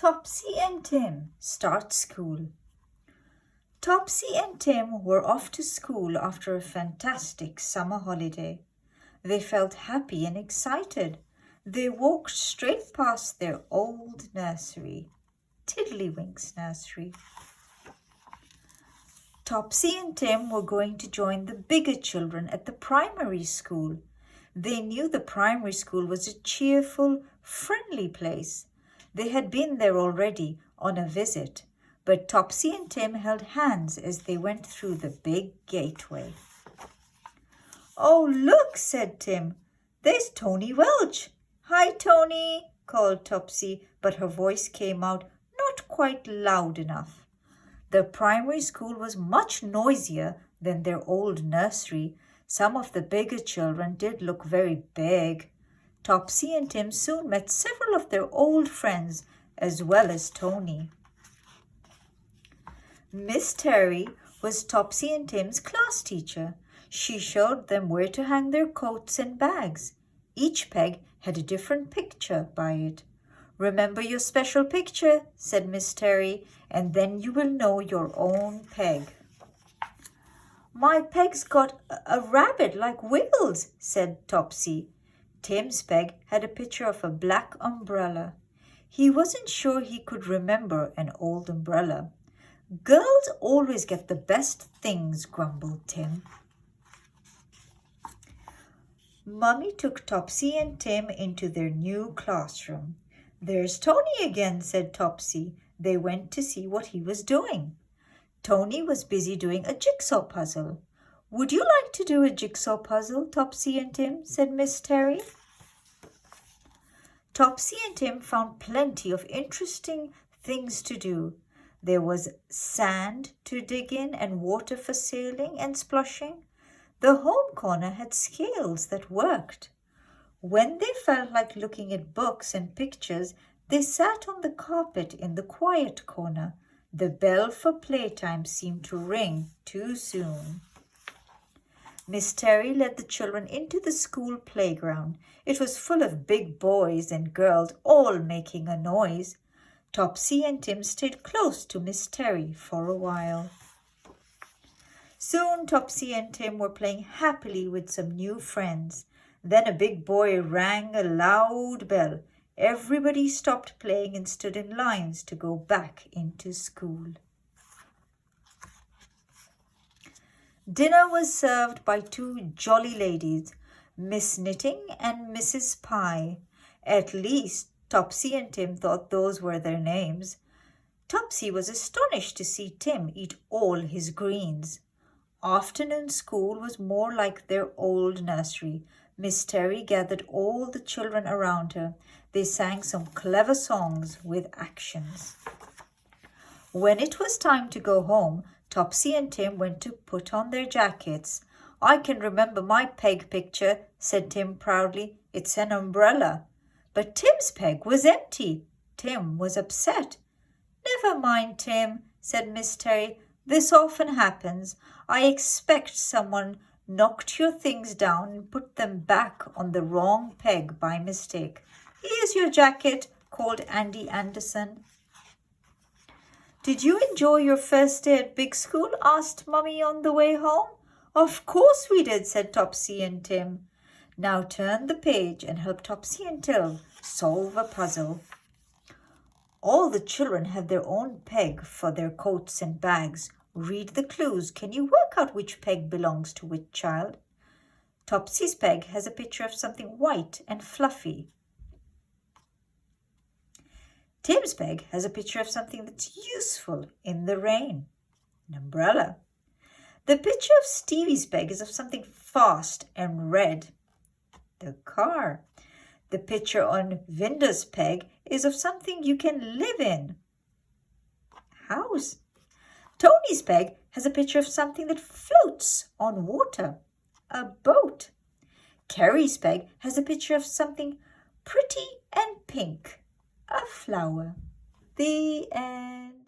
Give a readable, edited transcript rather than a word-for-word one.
Topsy and Tim start school. Topsy and Tim were off to school after a fantastic summer holiday. They felt happy and excited. They walked straight past their old nursery, Tiddlywinks Nursery. Topsy and Tim were going to join the bigger children at the primary school. They knew the primary school was a cheerful, friendly place. They had been there already on a visit, but Topsy and Tim held hands as they went through the big gateway. "Oh, look," said Tim. "There's Tony Welch." "Hi, Tony," called Topsy, but her voice came out not quite loud enough. The primary school was much noisier than their old nursery. Some of the bigger children did look very big. Topsy and Tim soon met several of their old friends as well as Tony. Miss Terry was Topsy and Tim's class teacher. She showed them where to hang their coats and bags. Each peg had a different picture by it. "Remember your special picture," said Miss Terry, "and then you will know your own peg." "My peg's got a rabbit like wheels," said Topsy. Tim's peg had a picture of a black umbrella. He wasn't sure he could remember an old umbrella. "Girls always get the best things," grumbled Tim. Mummy took Topsy and Tim into their new classroom. "There's Tony again," said Topsy. They went to see what he was doing. Tony was busy doing a jigsaw puzzle. "Would you like to do a jigsaw puzzle, Topsy and Tim?" said Miss Terry. Topsy and Tim found plenty of interesting things to do. There was sand to dig in and water for sailing and splashing. The home corner had scales that worked. When they felt like looking at books and pictures, they sat on the carpet in the quiet corner. The bell for playtime seemed to ring too soon. Miss Terry led the children into the school playground. It was full of big boys and girls, all making a noise. Topsy and Tim stayed close to Miss Terry for a while. Soon Topsy and Tim were playing happily with some new friends. Then a big boy rang a loud bell. Everybody stopped playing and stood in lines to go back into school. Dinner was served by two jolly ladies, Miss Knitting and Mrs. Pie. At least Topsy and Tim thought those were their names. Topsy was astonished to see Tim eat all his greens. Afternoon school was more like their old nursery. Miss Terry gathered all the children around her. They sang some clever songs with actions. When it was time to go home, Topsy and Tim went to put on their jackets. "I can remember my peg picture," said Tim proudly. "It's an umbrella." But Tim's peg was empty. Tim was upset. "Never mind, Tim," said Miss Terry. "This often happens. I expect someone knocked your things down and put them back on the wrong peg by mistake. Here's your jacket," called Andy Anderson. "Did you enjoy your first day at big school?" asked Mummy on the way home. "Of course we did," said Topsy and Tim. "Now turn the page and help Topsy and Tim solve a puzzle." All the children have their own peg for their coats and bags. Read the clues. Can you work out which peg belongs to which child? Topsy's peg has a picture of something white and fluffy. Tim's peg has a picture of something that's useful in the rain, an umbrella. The picture of Stevie's peg is of something fast and red, the car. The picture on Vinda's peg is of something you can live in, house. Tony's peg has a picture of something that floats on water, a boat. Kerry's peg has a picture of something pretty and pink, a flower. The end.